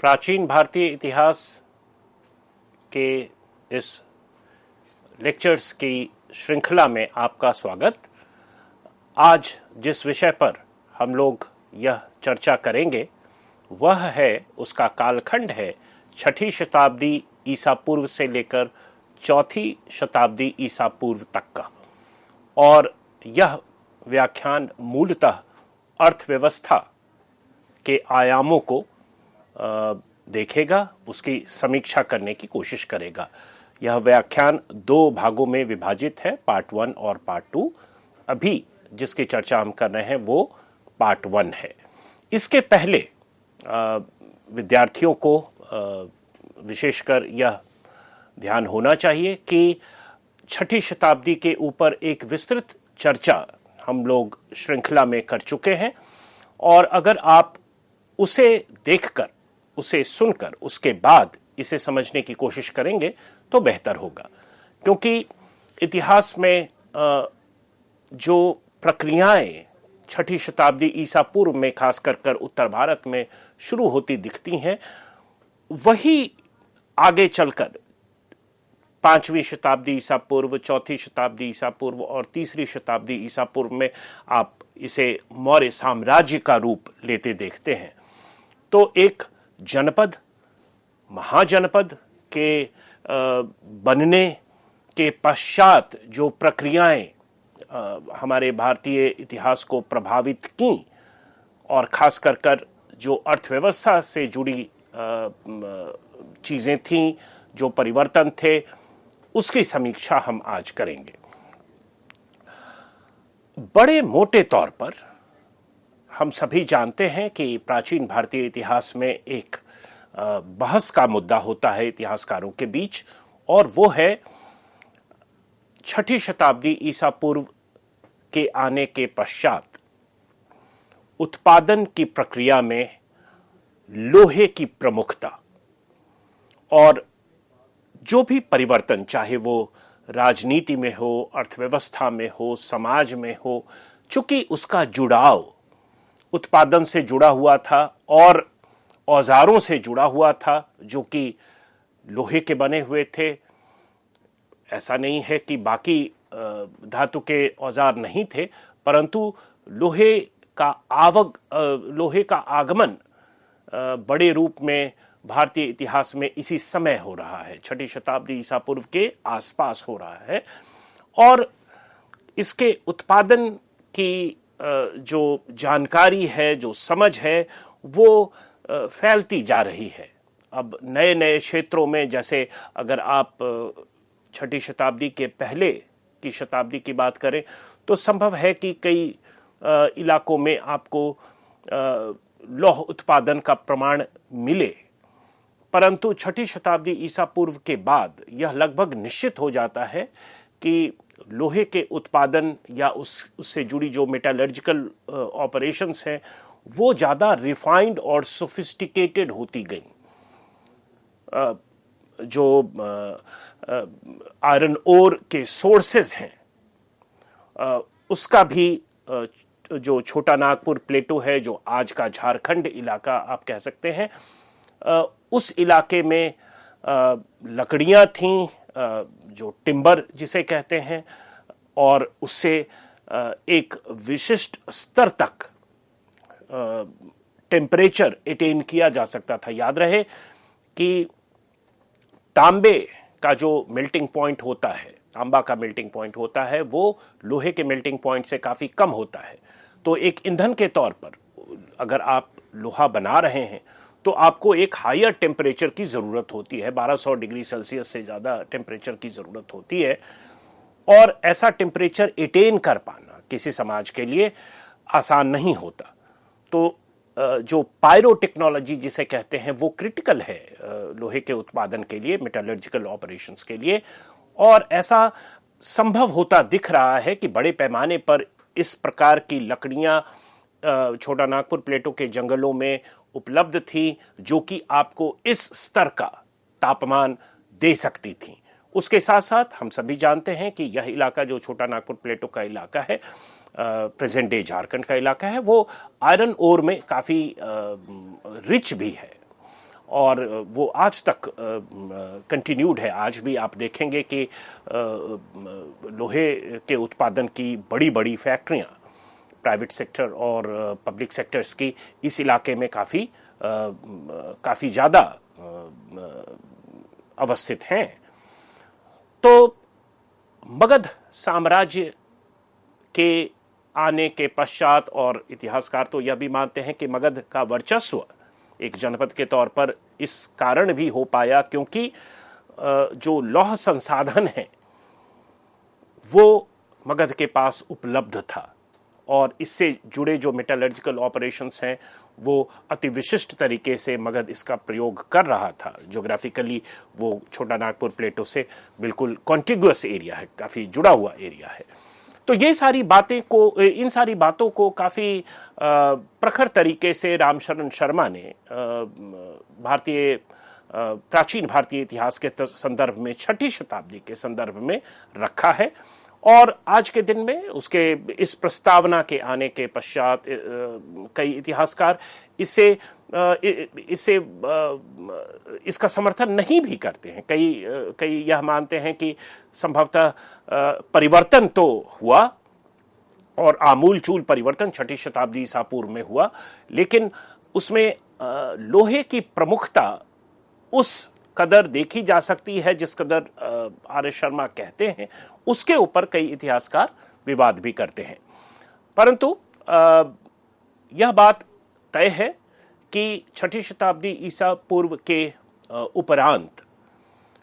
प्राचीन भारतीय इतिहास के इस लेक्चर्स की श्रृंखला में आपका स्वागत। आज जिस विषय पर हम लोग यह चर्चा करेंगे वह है, उसका कालखंड है 6ठी शताब्दी ईसा पूर्व से लेकर 4ठी शताब्दी ईसा पूर्व तक का। और यह व्याख्यान मूलतः अर्थव्यवस्था के आयामों को देखेगा, उसकी समीक्षा करने की कोशिश करेगा। यह व्याख्यान 2 भागों में विभाजित है, पार्ट 1 और पार्ट 2। अभी जिसकी चर्चा हम कर रहे हैं वो पार्ट 1 है। इसके पहले विद्यार्थियों को विशेषकर यह ध्यान होना चाहिए कि 6ठी शताब्दी के ऊपर एक विस्तृत चर्चा हम लोग श्रृंखला में कर चुके हैं, और अगर आप उसे देखकर, उसे सुनकर, उसके बाद इसे समझने की कोशिश करेंगे तो बेहतर होगा। क्योंकि इतिहास में जो प्रक्रियाएं 6ठी शताब्दी ईसा पूर्व में खास कर उत्तर भारत में शुरू होती दिखती हैं, वही आगे चलकर 5वीं शताब्दी ईसा पूर्व, 4थी शताब्दी ईसा पूर्व और 3री शताब्दी ईसा पूर्व में आप इसे मौर्य साम्राज्य का रूप लेते देखते हैं। तो एक जनपद, महाजनपद के बनने के पश्चात जो प्रक्रियाएं हमारे भारतीय इतिहास को प्रभावित की और खास कर जो अर्थव्यवस्था से जुड़ी चीजें थीं, जो परिवर्तन थे, उसकी समीक्षा हम आज करेंगे। बड़े मोटे तौर पर हम सभी जानते हैं कि प्राचीन भारतीय इतिहास में एक बहस का मुद्दा होता है इतिहासकारों के बीच, और वो है 6ठी शताब्दी ईसा पूर्व के आने के पश्चात उत्पादन की प्रक्रिया में लोहे की प्रमुखता और जो भी परिवर्तन, चाहे वो राजनीति में हो, अर्थव्यवस्था में हो, समाज में हो, चूंकि उसका जुड़ाव उत्पादन से जुड़ा हुआ था और औजारों से जुड़ा हुआ था जो कि लोहे के बने हुए थे। ऐसा नहीं है कि बाकी धातु के औजार नहीं थे, परंतु लोहे का आगमन बड़े रूप में भारतीय इतिहास में इसी समय हो रहा है, 6ठी शताब्दी ईसा पूर्व के आसपास हो रहा है। और इसके उत्पादन की जो जानकारी है, जो समझ है, वो फैलती जा रही है। अब नए नए क्षेत्रों में, जैसे अगर आप 6ठी शताब्दी के पहले की शताब्दी की बात करें तो संभव है कि कई इलाकों में आपको लौह उत्पादन का प्रमाण मिले, परंतु 6ठी शताब्दी ईसा पूर्व के बाद यह लगभग निश्चित हो जाता है कि लोहे के उत्पादन या उससे जुड़ी जो मेटालर्जिकल ऑपरेशंस हैं वो ज़्यादा रिफाइंड और सोफिस्टिकेटेड होती गई। जो आयरन ओर के सोर्सेज हैं, उसका भी जो छोटा नागपुर प्लेटो है, जो आज का झारखंड इलाका आप कह सकते हैं, उस इलाके में लकड़ियां थीं, जो टिम्बर जिसे कहते हैं, और उससे एक विशिष्ट स्तर तक टेम्परेचर अटेन किया जा सकता था। याद रहे कि तांबे का जो मेल्टिंग पॉइंट होता है, तांबा का मेल्टिंग पॉइंट होता है, वो लोहे के मेल्टिंग पॉइंट से काफी कम होता है। तो एक ईंधन के तौर पर अगर आप लोहा बना रहे हैं तो आपको एक हायर टेम्परेचर की जरूरत होती है, 1200 डिग्री सेल्सियस से ज्यादा टेम्परेचर की जरूरत होती है। और ऐसा टेम्परेचर अटेन कर पाना किसी समाज के लिए आसान नहीं होता। तो जो पायरो टेक्नोलॉजी जिसे कहते हैं वो क्रिटिकल है लोहे के उत्पादन के लिए, मेटालर्जिकल ऑपरेशंस के लिए। और ऐसा संभव होता दिख रहा है कि बड़े पैमाने पर इस प्रकार की लकड़ियां छोटा नागपुर प्लेटो के जंगलों में उपलब्ध थी, जो कि आपको इस स्तर का तापमान दे सकती थी। उसके साथ साथ हम सभी जानते हैं कि यह इलाका जो छोटा नागपुर प्लेटो का इलाका है, प्रेजेंट डे झारखंड का इलाका है, वो आयरन ओर में काफी रिच भी है। और वो आज तक कंटिन्यूड है। आज भी आप देखेंगे कि लोहे के उत्पादन की बड़ी बड़ी फैक्ट्रियां प्राइवेट सेक्टर और पब्लिक सेक्टर्स की इस इलाके में काफ़ी ज़्यादा अवस्थित हैं। तो मगध साम्राज्य के आने के पश्चात, और इतिहासकार तो यह भी मानते हैं कि मगध का वर्चस्व एक जनपद के तौर पर इस कारण भी हो पाया क्योंकि जो लौह संसाधन है वो मगध के पास उपलब्ध था, और इससे जुड़े जो मेटलर्जिकल ऑपरेशंस हैं वो अति विशिष्ट तरीके से मगध इसका प्रयोग कर रहा था। ज्योग्राफिकली वो छोटा नागपुर प्लेटो से बिल्कुल कॉन्टिग्युअस एरिया है, काफ़ी जुड़ा हुआ एरिया है। तो इन सारी बातों को काफ़ी प्रखर तरीके से रामशरण शर्मा ने प्राचीन भारतीय इतिहास के संदर्भ में, 6ठी शताब्दी के संदर्भ में रखा है। और आज के दिन में उसके इस प्रस्तावना के आने के पश्चात कई इतिहासकार इसका समर्थन नहीं भी करते हैं। कई यह मानते हैं कि संभवतः परिवर्तन तो हुआ और आमूलचूल परिवर्तन 6ठी शताब्दी ईसा पूर्व में हुआ, लेकिन उसमें लोहे की प्रमुखता उस कदर देखी जा सकती है जिस कदर आर.एस. शर्मा कहते हैं, उसके ऊपर कई इतिहासकार विवाद भी करते हैं। परंतु यह बात तय है कि 6ठी शताब्दी ईसा पूर्व के उपरांत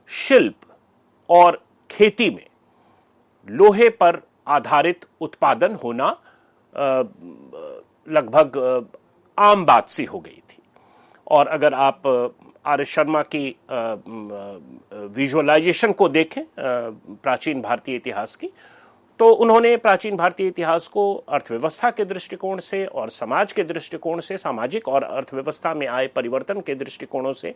शिल्प और खेती में लोहे पर आधारित उत्पादन होना लगभग आम बात सी हो गई थी। और अगर आप आर.एस. शर्मा की विजुअलाइजेशन को देखें प्राचीन भारतीय इतिहास की, तो उन्होंने प्राचीन भारतीय इतिहास को अर्थव्यवस्था के दृष्टिकोण से और समाज के दृष्टिकोण से, सामाजिक और अर्थव्यवस्था में आए परिवर्तन के दृष्टिकोणों से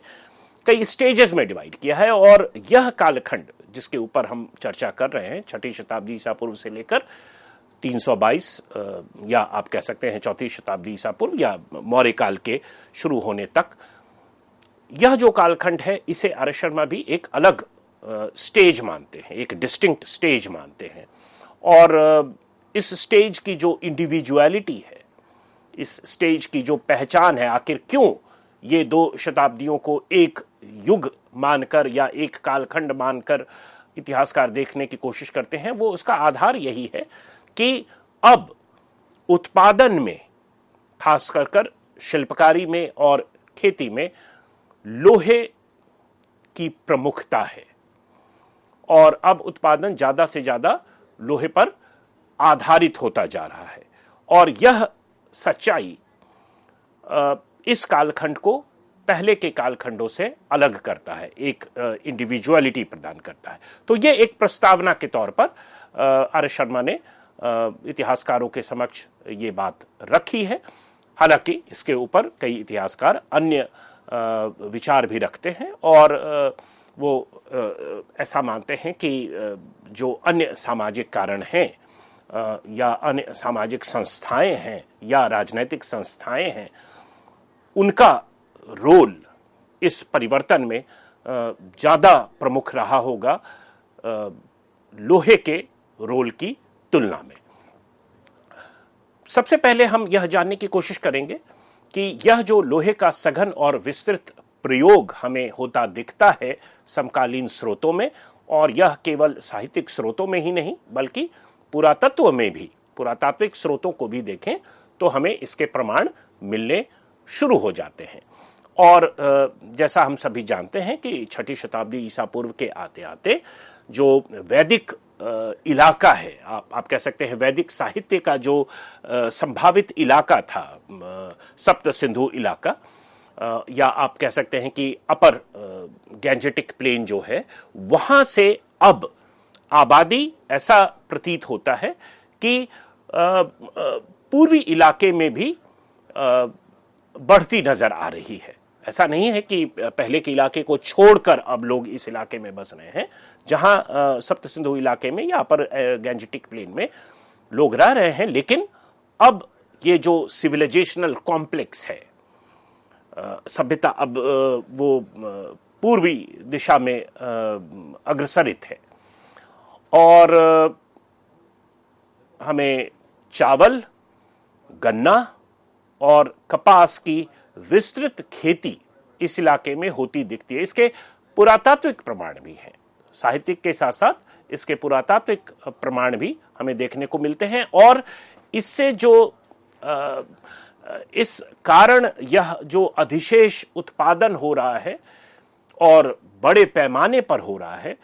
कई स्टेजेस में डिवाइड किया है। और यह कालखंड जिसके ऊपर हम चर्चा कर रहे हैं, 6ठी शताब्दी ईसा पूर्व से लेकर 322 या आप कह सकते हैं 4ठी शताब्दी ईसा पूर्व या मौर्य काल के शुरू होने तक, यह जो कालखंड है इसे आर.एस. शर्मा भी एक अलग स्टेज मानते हैं, एक डिस्टिंक्ट स्टेज मानते हैं। और इस स्टेज की जो इंडिविजुअलिटी है, इस स्टेज की जो पहचान है, आखिर क्यों ये दो शताब्दियों को एक युग मानकर या एक कालखंड मानकर इतिहासकार देखने की कोशिश करते हैं, वो उसका आधार यही है कि अब उत्पादन में, खास कर शिल्पकारी में और खेती में लोहे की प्रमुखता है, और अब उत्पादन ज्यादा से ज्यादा लोहे पर आधारित होता जा रहा है। और यह सच्चाई इस कालखंड को पहले के कालखंडों से अलग करता है, एक इंडिविजुअलिटी प्रदान करता है। तो यह एक प्रस्तावना के तौर पर आर.एस. शर्मा ने इतिहासकारों के समक्ष ये बात रखी है। हालांकि इसके ऊपर कई इतिहासकार अन्य विचार भी रखते हैं और वो ऐसा मानते हैं कि जो अन्य सामाजिक कारण हैं या अन्य सामाजिक संस्थाएं हैं या राजनैतिक संस्थाएं हैं, उनका रोल इस परिवर्तन में ज़्यादा प्रमुख रहा होगा लोहे के रोल की तुलना में। सबसे पहले हम यह जानने की कोशिश करेंगे कि यह जो लोहे का सघन और विस्तृत प्रयोग हमें होता दिखता है समकालीन स्रोतों में, और यह केवल साहित्यिक स्रोतों में ही नहीं बल्कि पुरातत्व में भी, पुरातात्विक स्रोतों को भी देखें तो हमें इसके प्रमाण मिलने शुरू हो जाते हैं। और जैसा हम सभी जानते हैं कि 6ठी शताब्दी ईसा पूर्व के आते आते जो वैदिक इलाका है, आप कह सकते हैं वैदिक साहित्य का जो संभावित इलाका था, सप्त सिंधु इलाका, या आप कह सकते हैं कि अपर गैंजेटिक प्लेन जो है, वहां से अब आबादी ऐसा प्रतीत होता है कि पूर्वी इलाके में भी बढ़ती नजर आ रही है। ऐसा नहीं है कि पहले के इलाके को छोड़कर अब लोग इस इलाके में बस रहे हैं। जहां सप्त सिंधु इलाके में या अपर गैंजेटिक प्लेन में लोग रह रहे हैं, लेकिन अब ये जो सिविलाइजेशनल कॉम्प्लेक्स है सभ्यता अब वो पूर्वी दिशा में अग्रसरित है। और हमें चावल, गन्ना और कपास की विस्तृत खेती इस इलाके में होती दिखती है। इसके पुरातात्विक प्रमाण भी हैं, साहित्यिक के साथ साथ इसके पुरातात्विक प्रमाण भी हमें देखने को मिलते हैं। और इससे जो इस कारण यह जो अधिशेष उत्पादन हो रहा है और बड़े पैमाने पर हो रहा है,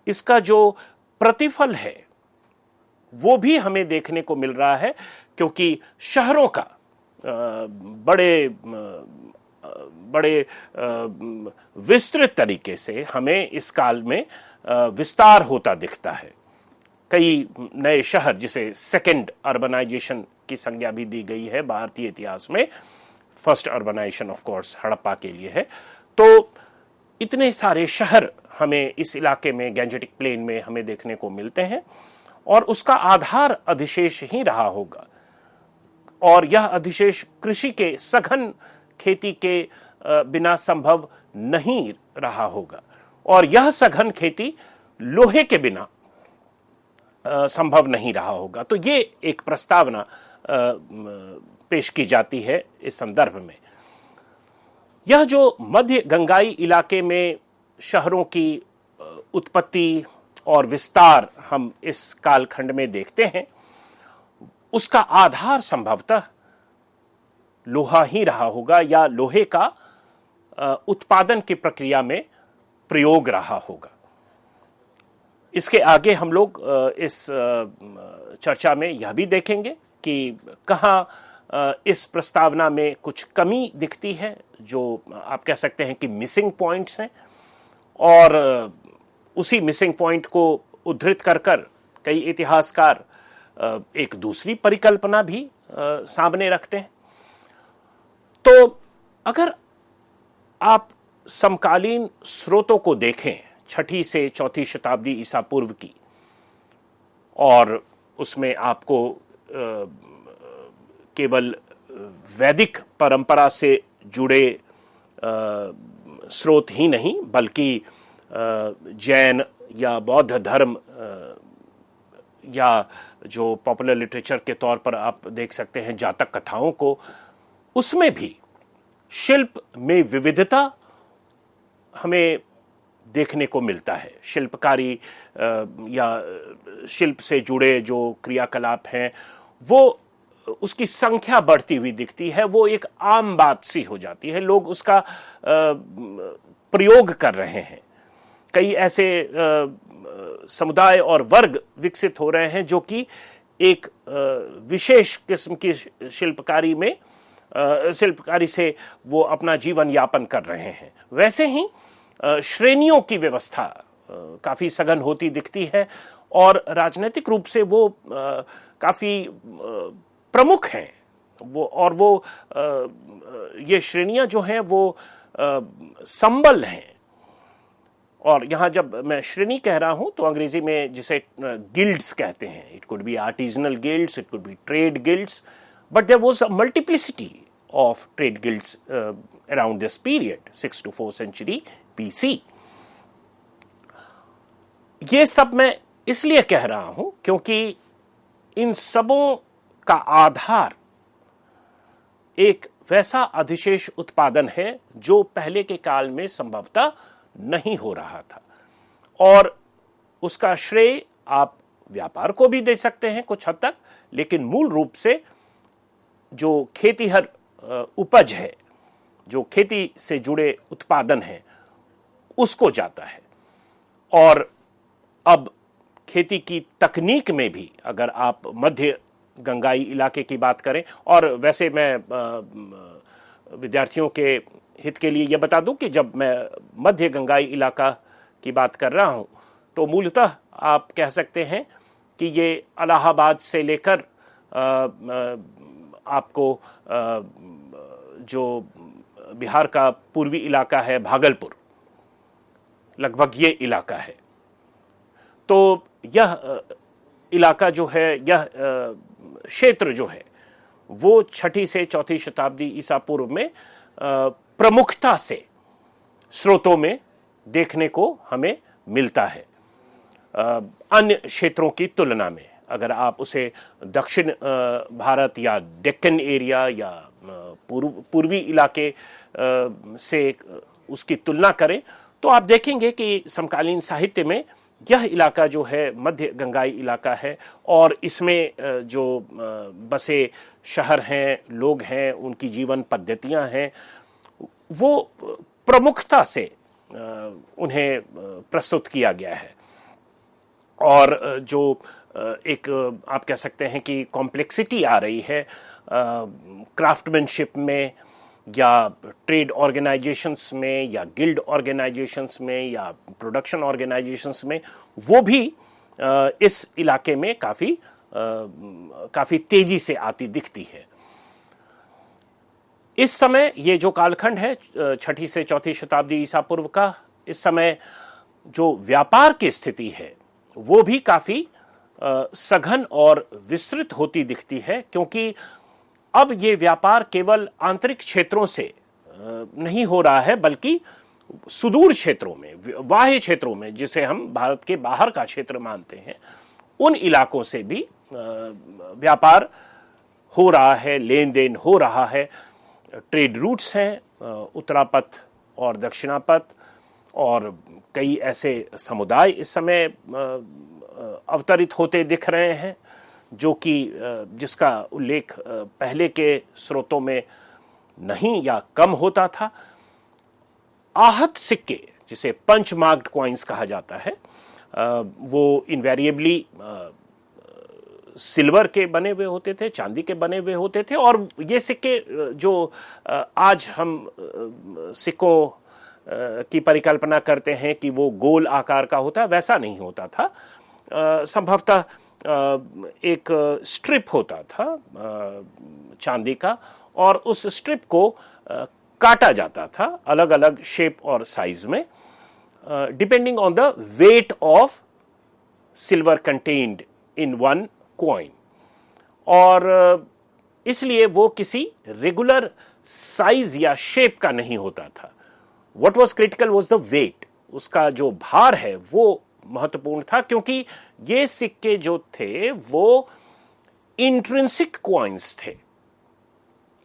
इसका जो प्रतिफल है वो भी हमें देखने को मिल रहा है, क्योंकि शहरों का बड़े विस्तृत तरीके से हमें इस काल में विस्तार होता दिखता है। कई नए शहर, जिसे सेकेंड अर्बनाइजेशन की संज्ञा भी दी गई है भारतीय इतिहास में, first urbanization of course Harappa के लिए है, तो इतने सारे शहर हमें इस इलाके में, गैंजेटिक प्लेन में हमें देखने को मिलते हैं। और उसका आधार अधिशेष ही रहा होगा, और यह अधिशेष कृषि के सघन खेती के बिना संभव नहीं रहा होगा, और यह सघन खेती लोहे के बिना संभव नहीं रहा होगा। तो ये एक प्रस्तावना पेश की जाती है इस संदर्भ में। यह जो मध्य गंगाई इलाके में शहरों की उत्पत्ति और विस्तार हम इस कालखंड में देखते हैं, उसका आधार संभवतः लोहा ही रहा होगा, या लोहे का उत्पादन की प्रक्रिया में प्रयोग रहा होगा। इसके आगे हम लोग इस चर्चा में यह भी देखेंगे कि कहाँ इस प्रस्तावना में कुछ कमी दिखती है, जो आप कह सकते हैं कि मिसिंग पॉइंट्स हैं, और उसी मिसिंग पॉइंट को उद्धृत कर कई इतिहासकार एक दूसरी परिकल्पना भी सामने रखते हैं। तो अगर आप समकालीन स्रोतों को देखें, 6ठी से 4ठी शताब्दी ईसा पूर्व की, और उसमें आपको केवल वैदिक परंपरा से जुड़े स्रोत ही नहीं, बल्कि जैन या बौद्ध धर्म, या जो पॉपुलर लिटरेचर के तौर पर आप देख सकते हैं जातक कथाओं को, उसमें भी शिल्प में विविधता हमें देखने को मिलता है। शिल्पकारी या शिल्प से जुड़े जो क्रियाकलाप हैं, वो उसकी संख्या बढ़ती हुई दिखती है। वो एक आम बात सी हो जाती है, लोग उसका प्रयोग कर रहे हैं। कई ऐसे समुदाय और वर्ग विकसित हो रहे हैं जो कि एक विशेष किस्म की शिल्पकारी से वो अपना जीवन यापन कर रहे हैं। वैसे ही श्रेणियों की व्यवस्था काफी सघन होती दिखती है, और राजनीतिक रूप से वो काफी प्रमुख हैं। वो ये श्रेणियां जो हैं वो संबल हैं। और यहां जब मैं श्रेणी कह रहा हूं तो अंग्रेजी में जिसे गिल्ड्स कहते हैं, it could be artisanal guilds, it could be trade guilds, but there was a multiplicity of trade guilds around this period, 6 to 4 century BC। ये सब मैं इसलिए कह रहा हूं क्योंकि इन सबों का आधार एक वैसा अधिशेष उत्पादन है जो पहले के काल में संभवतः नहीं हो रहा था, और उसका श्रेय आप व्यापार को भी दे सकते हैं कुछ हद तक, लेकिन मूल रूप से जो खेतीहर उपज है, जो खेती से जुड़े उत्पादन है, उसको जाता है। और अब खेती की तकनीक में भी अगर आप मध्य गंगाई इलाके की बात करें, और वैसे मैं विद्यार्थियों के हित के लिए यह बता दूं कि जब मैं मध्य गंगाई इलाका की बात कर रहा हूं तो मूलतः आप कह सकते हैं कि ये इलाहाबाद से लेकर आपको जो बिहार का पूर्वी इलाका है भागलपुर, लगभग ये इलाका है। तो यह इलाका जो है, यह क्षेत्र जो है, वो 6ठी से 4ठी शताब्दी ईसा पूर्व में प्रमुखता से स्रोतों में देखने को हमें मिलता है अन्य क्षेत्रों की तुलना में। अगर आप उसे दक्षिण भारत या डेक्कन एरिया या पूर्वी इलाके से उसकी तुलना करें तो आप देखेंगे कि समकालीन साहित्य में यह इलाका जो है मध्य गंगाई इलाका है और इसमें जो बसे शहर हैं, लोग हैं, उनकी जीवन पद्धतियां हैं, वो प्रमुखता से उन्हें प्रस्तुत किया गया है। और जो एक आप कह सकते हैं कि कॉम्प्लेक्सिटी आ रही है क्राफ्टमैनशिप में या ट्रेड ऑर्गेनाइजेशंस में या गिल्ड ऑर्गेनाइजेशंस में या प्रोडक्शन ऑर्गेनाइजेशंस में, वो भी इस इलाके में काफी तेजी से आती दिखती है। इस समय ये जो कालखंड है 6ठी से 4थी शताब्दी ईसा पूर्व का, इस समय जो व्यापार की स्थिति है वो भी काफी सघन और विस्तृत होती दिखती है, क्योंकि अब ये व्यापार केवल आंतरिक क्षेत्रों से नहीं हो रहा है बल्कि सुदूर क्षेत्रों में, बाह्य क्षेत्रों में, जिसे हम भारत के बाहर का क्षेत्र मानते हैं, उन इलाकों से भी व्यापार हो रहा है, लेन देन हो रहा है। ट्रेड रूट्स हैं उत्तरापथ और दक्षिणापथ, और कई ऐसे समुदाय इस समय अवतरित होते दिख रहे हैं जो कि जिसका उल्लेख पहले के स्रोतों में नहीं या कम होता था। आहत सिक्के, जिसे पंच मार्क्ड कॉइन्स कहा जाता है, वो इनवेरिएबली सिल्वर के बने हुए होते थे, चांदी के बने हुए होते थे, और ये सिक्के जो आज हम सिक्कों की परिकल्पना करते हैं कि वो गोल आकार का होता है, वैसा नहीं होता था। संभवतः एक स्ट्रिप होता था चांदी का, और उस स्ट्रिप को काटा जाता था अलग अलग शेप और साइज में, depending on the weight of silver contained in one coin, और इसलिए वो किसी रेगुलर साइज या शेप का नहीं होता था। What was critical was the weight, उसका जो भार है वो महत्वपूर्ण था, क्योंकि ये सिक्के जो थे वो इंट्रिंसिक कॉइन्स थे।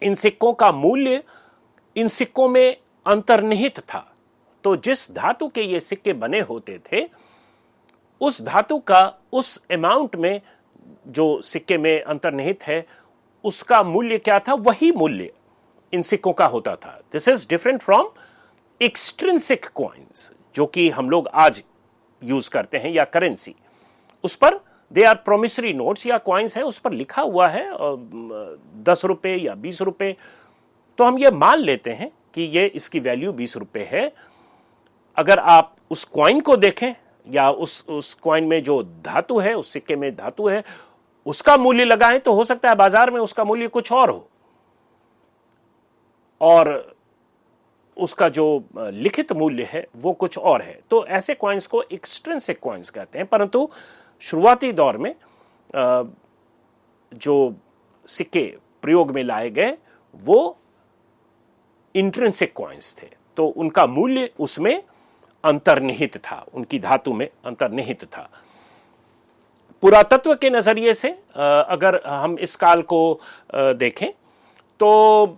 इन सिक्कों का मूल्य इन सिक्कों में अंतर्निहित था। तो जिस धातु के ये सिक्के बने होते थे, उस धातु का उस अमाउंट में जो सिक्के में अंतर्निहित है, उसका मूल्य क्या था, वही मूल्य इन सिक्कों का होता था। This is different from extrinsic coins, जो कि हम लोग आज यूज करते हैं, या करेंसी। उस पर दे आर प्रोमिसरी नोट्स या कॉइन्स है, उस पर लिखा हुआ है 10 रुपए या 20 रुपए, तो हम ये मान लेते हैं कि ये इसकी वैल्यू 20 रुपए है। अगर आप उस कॉइन को देखें या उस कॉइन में जो धातु है, उस सिक्के में धातु है, उसका मूल्य लगाएं, तो हो सकता है बाजार में उसका मूल्य कुछ और हो, और उसका जो लिखित मूल्य है वो कुछ और है। तो ऐसे कॉइन्स को एक्सट्रिंसिक कॉइन्स कहते हैं। परंतु शुरुआती दौर में जो सिक्के प्रयोग में लाए गए वो इंट्रिंसिक कॉइन्स थे, तो उनका मूल्य उसमें अंतर्निहित था, उनकी धातु में अंतर्निहित था। पुरातत्व के नजरिए से अगर हम इस काल को देखें तो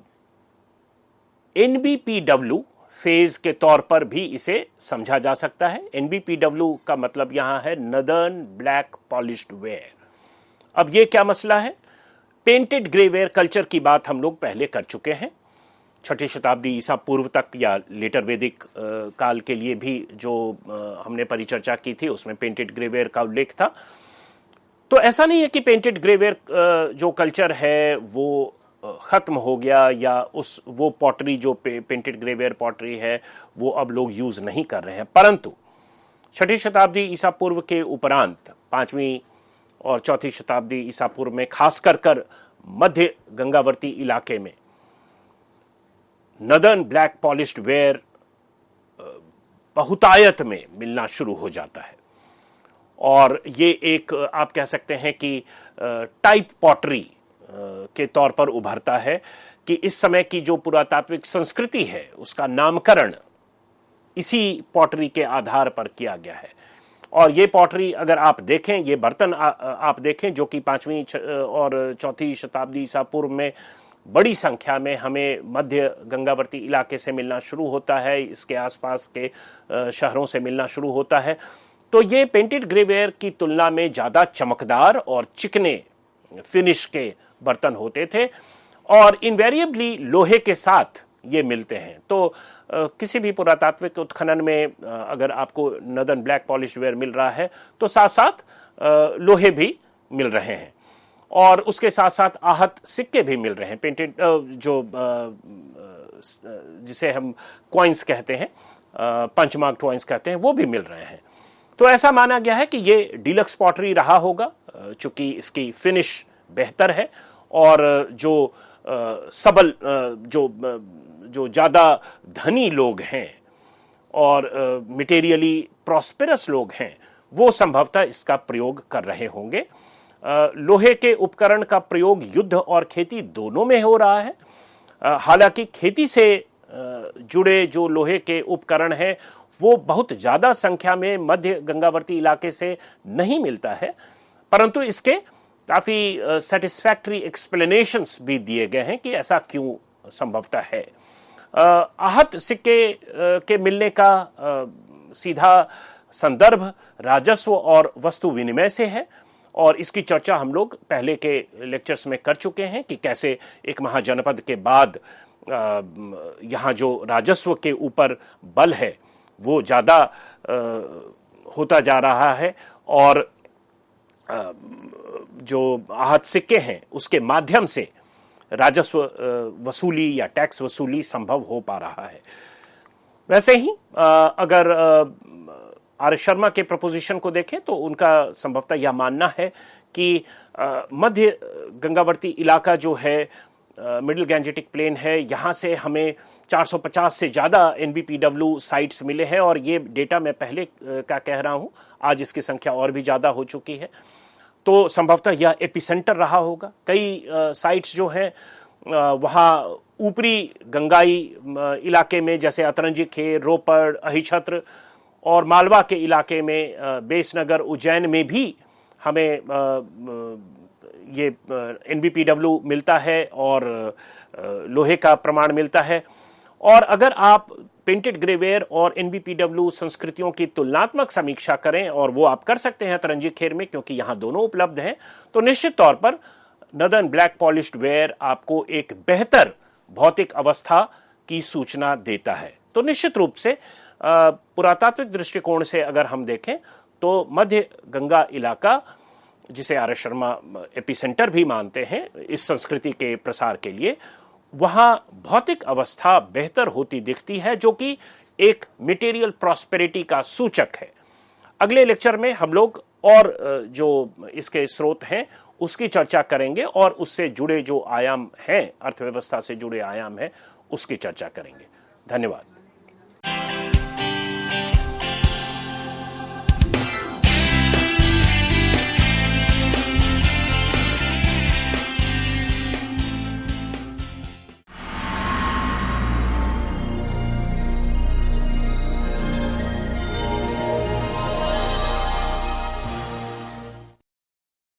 एनबीपीडब्ल्यू फेज के तौर पर भी इसे समझा जा सकता है। एनबीपीडब्ल्यू का मतलब यहां है नदर्न ब्लैक पॉलिश्ड वेयर। अब ये क्या मसला है? पेंटेड ग्रेवेयर कल्चर की बात हम लोग पहले कर चुके हैं। 6ठी शताब्दी ईसा पूर्व तक या लेटर वैदिक काल के लिए भी जो हमने परिचर्चा की थी उसमें पेंटेड ग्रेवेयर का उल्लेख था। तो ऐसा नहीं है कि पेंटेड ग्रेवेयर जो कल्चर है वो खत्म हो गया, या वो पॉटरी जो पेंटेड ग्रेवेयर पॉटरी है वो अब लोग यूज नहीं कर रहे हैं। परंतु 6ठी शताब्दी ईसा पूर्व के उपरांत 5वीं और 4थी शताब्दी ईसा पूर्व में खासकर कर मध्य गंगावर्ती इलाके में नदर्न ब्लैक पॉलिश्ड वेयर बहुतायत में मिलना शुरू हो जाता है, और ये एक आप कह सकते हैं कि टाइप पॉटरी के तौर पर उभरता है कि इस समय की जो पुरातात्विक संस्कृति है उसका नामकरण इसी पॉटरी के आधार पर किया गया है। और ये पॉटरी अगर आप देखें, ये बर्तन आप देखें जो कि 5वीं और 4वीं शताब्दी ईसा पूर्व में बड़ी संख्या में हमें मध्य गंगावर्ती इलाके से मिलना शुरू होता है, इसके आसपास के शहरों से मिलना शुरू होता है। तो ये पेंटेड ग्रेवेयर की तुलना में ज़्यादा चमकदार और चिकने फिनिश के बर्तन होते थे और इनवेरिएबली लोहे के साथ ये मिलते हैं। तो किसी भी पुरातात्विक उत्खनन में अगर आपको नदन ब्लैक पॉलिश्ड वेयर मिल रहा है तो साथ साथ लोहे भी मिल रहे हैं और उसके साथ साथ आहत सिक्के भी मिल रहे हैं, पेंटेड जो जिसे हम कॉइन्स कहते हैं, पंचमार्क कॉइन्स कहते हैं, वो भी मिल रहे हैं। तो ऐसा माना गया है कि ये डीलक्स पॉटरी रहा होगा चूंकि इसकी फिनिश बेहतर है और जो सबल जो ज्यादा धनी लोग हैं और मटेरियली प्रॉस्पेरस लोग हैं वो संभवतः इसका प्रयोग कर रहे होंगे। लोहे के उपकरण का प्रयोग युद्ध और खेती दोनों में हो रहा है। हालांकि खेती से जुड़े जो लोहे के उपकरण हैं वो बहुत ज्यादा संख्या में मध्य गंगावर्ती इलाके से नहीं मिलता है, परंतु इसके काफी सेटिस्फैक्टरी एक्सप्लेनेशंस भी दिए गए हैं कि ऐसा क्यों संभवतः है। आहत सिक्के के मिलने का सीधा संदर्भ राजस्व और वस्तु विनिमय से है और इसकी चर्चा हम लोग पहले के लेक्चर्स में कर चुके हैं कि कैसे एक महाजनपद के बाद यहाँ जो राजस्व के ऊपर बल है वो ज्यादा होता जा रहा है और जो आहत सिक्के हैं उसके माध्यम से राजस्व वसूली या टैक्स वसूली संभव हो पा रहा है। वैसे ही अगर आर शर्मा के प्रपोजिशन को देखें तो उनका संभवतः यह मानना है कि मध्य गंगावर्ती इलाका जो है मिडिल गैंजेटिक प्लेन है, यहाँ से हमें 450 से ज्यादा एनबीपीडब्ल्यू साइट्स मिले हैं और ये डेटा मैं पहले का कह रहा हूं, आज इसकी संख्या और भी ज्यादा हो चुकी है। तो संभवतः यह एपिसेंटर रहा होगा। कई साइट्स जो हैं वहाँ ऊपरी गंगाई इलाके में जैसे अतरंजी खेर, रोपड़, अहिछत्र और मालवा के इलाके में बेसनगर, उज्जैन में भी हमें ये एनबीपीडब्ल्यू मिलता है और लोहे का प्रमाण मिलता है। और अगर आप पेंटेड ग्रेवेयर और एनबीपीडब्ल्यू संस्कृतियों की तुलनात्मक समीक्षा करें, और वो आप कर सकते हैं तरंजी खेर में क्योंकि यहां दोनों उपलब्ध हैं, तो निश्चित तौर पर नदन ब्लैक पॉलिश्ड वेयर आपको एक बेहतर भौतिक अवस्था की सूचना देता है। तो निश्चित रूप से पुरातात्विक दृष्टिकोण से अगर हम देखें तो मध्य गंगा इलाका, जिसे आर एस शर्मा एपिसेंटर भी मानते हैं इस संस्कृति के प्रसार के लिए, वहां भौतिक अवस्था बेहतर होती दिखती है जो कि एक मटेरियल प्रॉस्पेरिटी का सूचक है। अगले लेक्चर में हम लोग और जो इसके स्रोत हैं उसकी चर्चा करेंगे और उससे जुड़े जो आयाम हैं, अर्थव्यवस्था से जुड़े आयाम हैं, उसकी चर्चा करेंगे। धन्यवाद।